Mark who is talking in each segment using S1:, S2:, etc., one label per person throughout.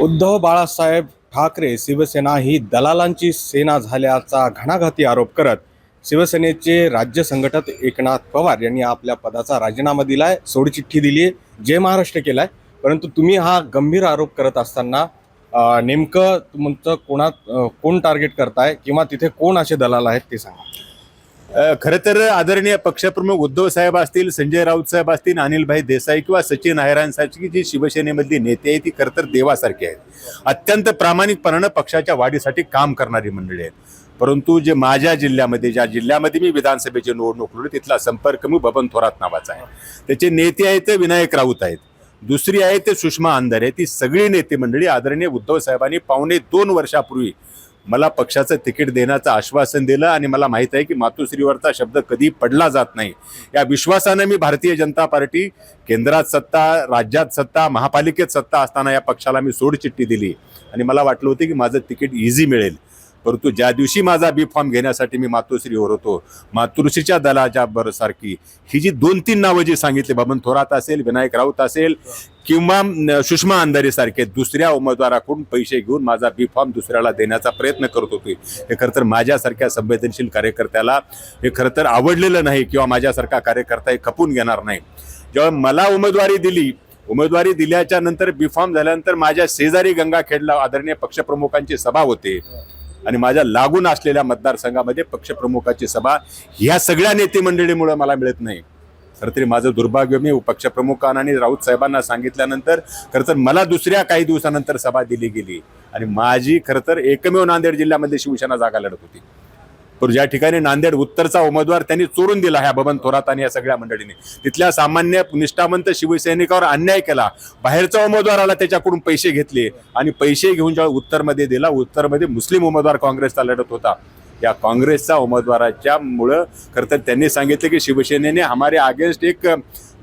S1: उद्धव बाळासाहेब ठाकरे शिवसेना ही दलालांची सेना झाल्याचा घणाघाती आरोप करत शिवसेनेचे राज्य संघटक एकनाथ पवार यांनी आपल्या पदाचा राजीनामा दिलाय, सोडचिठ्ठी दिली आहे, जय महाराष्ट्र केलाय. परंतु तुम्ही हा गंभीर आरोप करत असताना नेमकं तुमचं कोण टार्गेट करताय किंवा तिथे कोण असे दलाल आहेत ते सांगा.
S2: खरं तर आदरणीय पक्षप्रमुख उद्धव साहेब असतील, संजय राऊत साहेब असतील, अनिलभाई देसाई किंवा सचिन अहिरांसारखी जी शिवसेनेमधली नेते आहेत ती खरं तर देवासारखी आहेत. अत्यंत प्रामाणिकपणानं पक्षाच्या वाढीसाठी काम करणारी मंडळी आहेत. परंतु जे माझ्या जिल्ह्यामध्ये, ज्या जिल्ह्यामध्ये मी विधानसभेची निवडणूक लढवली तिथला संपर्क मी बबन थोरात नावाचा आहे. त्याचे नेते आहेत ते विनायक राऊत आहेत, दुसरी आहे ते सुषमा अंधारे. ती सगळी नेते मंडळी आदरणीय उद्धव साहेबांनी 2.25 वर्षापूर्वी मला पक्षाचं तिकीट देण्याचं आश्वासन दिलं आणि मला माहीत आहे की मातोश्रीवरचा शब्द कधी पडला जात नाही. या विश्वासानं मी भारतीय जनता पार्टी केंद्रात सत्ता, राज्यात सत्ता, महापालिकेत सत्ता असताना या पक्षाला मी सोडचिठ्ठी दिली आणि मला वाटलं होतं की माझं तिकीट इझी मिळेल. परंतु ज्या दिवशी माझा बी फॉर्म घेण्यासाठी मी मातोश्रीवर होतो, मातोश्रीच्या दलाच्या सारखी ही जी 2-3 नावं जी सांगितली, बबन थोरात असेल, विनायक राऊत असेल किंवा सुषमा अंधारे सारखे दुसऱ्या उमेदवाराकडून पैसे घेऊन माझा बी फॉर्म दुसऱ्याला देण्याचा प्रयत्न करत होते. हे खरं तर माझ्यासारख्या संवेदनशील कार्यकर्त्याला हे खरं तर आवडलेलं नाही किंवा माझ्यासारखा कार्यकर्ता हे खपून घेणार नाही. जेव्हा मला उमेदवारी दिल्याच्या नंतर बी फॉर्म झाल्यानंतर माझ्या शेजारी गंगाखेडला आदरणीय पक्षप्रमुखांची सभा होते आणि माझ्या लागून असलेल्या मतदारसंघामध्ये पक्षप्रमुखाची सभा ह्या सगळ्या नेते मंडळीमुळे मला मिळत नाही. खरं तरी माझं दुर्भाग्य, मी पक्षप्रमुखांना आणि राऊत साहेबांना सांगितल्यानंतर खरं तर मला दुसऱ्या काही दिवसानंतर सभा दिली गेली आणि माझी खरं तर एकमेव नांदेड जिल्ह्यामध्ये शिवसेना जागा लढत होती. पण ज्या ठिकाणी नांदेड उत्तरचा उमेदवार त्यांनी चोरून दिला ह्या बबन थोरात आणि या सगळ्या मंडळीने, तिथल्या सामान्य निष्ठावंत शिवसैनिकावर अन्याय केला. बाहेरचा उमेदवार आला, त्याच्याकडून पैसे घेतले आणि पैसे घेऊन जेव्हा उत्तरमध्ये दिला, उत्तरमध्ये मुस्लिम उमेदवार काँग्रेसचा लढत होता. या काँग्रेसचा उमेदवाराच्या मुळे खरं तर त्यांनी सांगितलं की शिवसेनेने हमारे अगेंस्ट एक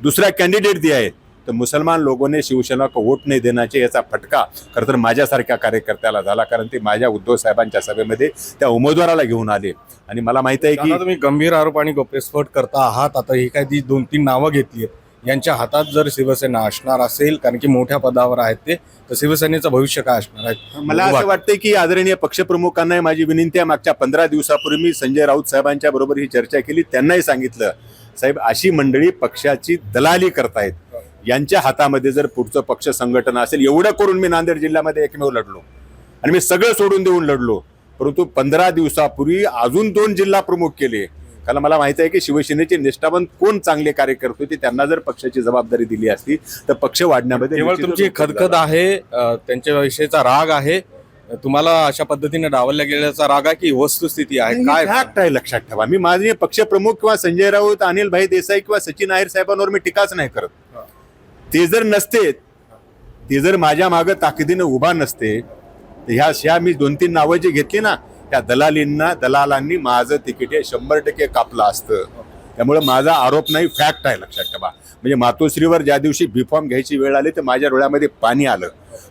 S2: दूसरा कैंडिडेट दिया है, तर मुसलमान लोगों ने शिवसेना को वोट नहीं देण्याचे याचा फटका खरं तर माझ्यासारख्या कार्यकर्त्याला झाला. कारण ते माझ्या उद्धव साहेबांच्या सभेमध्ये त्या उमेदवाराला घेऊन आले आणि मला माहित आहे की
S1: तुम्ही गंभीर आरोप आणि गौप्यस्फोट करता आहात. आता ही काय ती 2-3 नावं घेतली आहेत, यांच्या हातात जर शिवसेना असणार असेल, कारण की मोठ्या पदावर आहेत ते, तर शिवसेनेचं भविष्य काय असणार आहे?
S2: मला असं वाटतं की आदरणीय पक्षप्रमुखांना माझी विनंती आहे. मागच्या 15 दिवसापूर्वी मी संजय राऊत साहेबांच्या बरोबर ही चर्चा केली. त्यांनाही सांगितलं, साहेब अशी मंडळी पक्षाची दलाली करतायत, यांच्या हातामध्ये जर पुढचं पक्ष संघटन असेल. एवढं करून मी नांदेड जिल्ह्यामध्ये एकमेव लढलो आणि मी सगळं सोडून देऊन लढलो. परंतु 15 दिवसापूर्वी अजून 2 जिल्हा प्रमुख केले, कारण मला माहिती आहे की शिवसेनेचे निष्ठावंत कोण चांगले कार्यकर्ते होते, त्यांना जर पक्षाची जबाबदारी दिली असती तर पक्ष वाढण्यामध्ये
S1: केवळ तुमची खदखद आहे, त्यांच्याविषयीचा राग आहे, तुम्हाला अशा पद्धतीने डावलल्या गेल्याचा राग आहे की वस्तुस्थिती आहे? काय
S2: फॅक्ट आहे, लक्षात ठेवा. मी माझे पक्षप्रमुख किंवा संजय राऊत, अनिलभाई देसाई किंवा सचिन अहिर साहेबांवर मी टीकाच नाही करत. ते जर नसते, ते जर माझ्या मागे ताकदीनं उभा नसते, ह्या मी 2-3 नावं जी घेतली ना, त्या दलालांनी माझं तिकीट 100% कापलं असतं. त्यामुळे माझा आरोप नाही, फॅक्ट आहे, लक्षात ठेवा. म्हणजे मातोश्रीवर ज्या दिवशी बी फॉर्म घ्यायची वेळ आली तर माझ्या डोळ्यामध्ये पाणी आलं.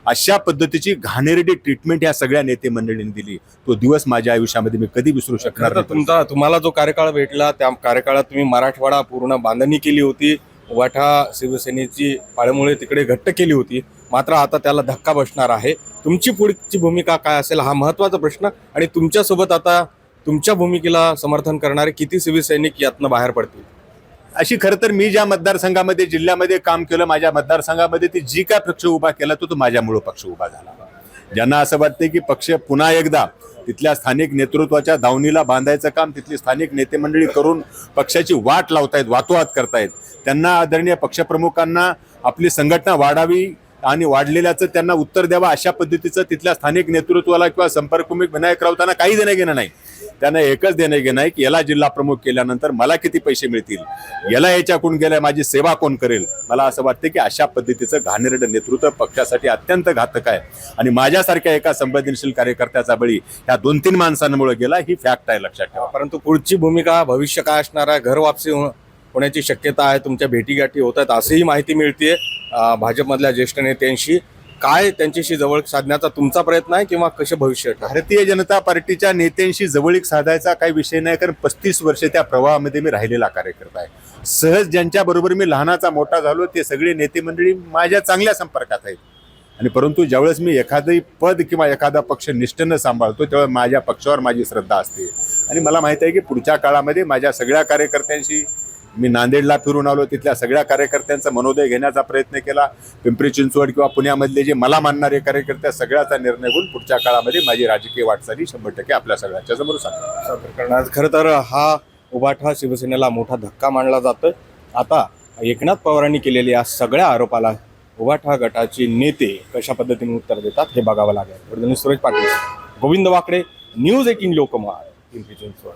S2: अशा पद्धतीची घाणेरडी ट्रीटमेंट ह्या सगळ्या नेते मंडळींनी दिली. तो दिवस माझ्या आयुष्यामध्ये मी कधी विसरू शकणार नाही.
S1: तुम्हाला जो कार्यकाळ भेटला त्या कार्यकाळात तुम्ही मराठवाडा पूर्ण बांधणी केली होती, वाठा शिवसेनेची पाळमुळे तिकडे घट्ट केली होती. मात्र आता त्याला धक्का बसणार आहे. तुमची पुढची भूमिका काय असेल हा महत्त्वाचा प्रश्न, आणि तुमच्यासोबत आता तुमच्या भूमिकेला समर्थन करणारे किती शिवसैनिक यातनं बाहेर पडतील?
S2: अशी खरं तर मी ज्या मतदारसंघामध्ये, जिल्ह्यामध्ये काम केलं, माझ्या मतदारसंघामध्ये ती जी काय पक्ष उभा केला तो माझ्यामुळं पक्ष उभा झाला. ज्यांना असं वाटतं की पक्ष पुन्हा एकदा तिथल्या स्थानिक नेतृत्वाच्या दावणीला बांधायचं काम तिथली स्थानिक नेते मंडळी करून पक्षाची वाट लावतायत, वातोवात करतायत, त्यांना आदरणीय पक्षप्रमुखांना आपली संघटना वाढावी आणि वाढलेल्याचं त्यांना उत्तर द्यावं अशा पद्धतीचं तिथल्या स्थानिक नेतृत्वाला किंवा संपर्कप्रमुख विनायक राऊतांना काही देणं घेणं नाही. त्यांना एकच देणं घेणं आहे की याला जिल्हा प्रमुख केल्यानंतर मला किती पैसे मिळतील, याला याच्याकडून गेल्या माझी सेवा कोण करेल. मला असं वाटतं की अशा पद्धतीचं घाणेरडं नेतृत्व पक्षासाठी अत्यंत घातक आहे आणि माझ्यासारख्या एका संवेदनशील कार्यकर्त्याचा बळी ह्या 2-3 माणसांमुळे गेला, ही फॅक्ट आहे, लक्षात ठेवा.
S1: परंतु पुढची भूमिका, भविष्य काय असणार आहे? घर वापसी होण्याची शक्यता आहे, तुमच्या भेटीगाठी होत आहेत अशीही माहिती मिळते भाजपमधल्या ज्येष्ठ नेत्यांशी. काय त्यांच्याशी जवळ साधण्याचा तुमचा प्रयत्न आहे किंवा कसे भविष्य?
S2: भारतीय जनता पार्टीच्या नेत्यांशी जवळीक साधायचा काही विषय नाही, कारण 35 वर्ष त्या प्रवाहामध्ये मी राहिलेला कार्यकर्ता आहे. सहज ज्यांच्या बरोबर मी लहानाचा मोठा झालो ते सगळे नेते मंडळी माझ्या चांगल्या संपर्कात आहेत. आणि परंतु ज्यावेळेस मी एखादं पद किंवा एखादा पक्ष निष्ठेनं सांभाळतो तेव्हा माझ्या पक्षावर माझी श्रद्धा असते. आणि मला माहिती आहे की पुढच्या काळामध्ये माझ्या सगळ्या कार्यकर्त्यांशी मी नांदेडला फिरून आलो, तिथल्या सगळ्या कार्यकर्त्यांचा मनोदय घेण्याचा प्रयत्न केला. पिंपरी चिंचवड किंवा पुण्यामधले जे मला मानणारे कार्यकर्ते सगळ्याचा निर्णय घेऊन पुढच्या काळामध्ये माझी राजकीय वाटचाली 100% आपल्या सगळ्यांच्या समोर
S1: सादर करणार. खरं तर हा उभाठा शिवसेनेला मोठा धक्का मानला जातोय. आता एकनाथ पवारांनी केलेल्या या सगळ्या आरोपाला उभाठा गटाचे नेते कशा पद्धतीने उत्तर देतात हे बघावं लागेल. सुरेश पाटील, गोविंद वाकडे, न्यूज 18 लोकमत, पिंपरी चिंचवड.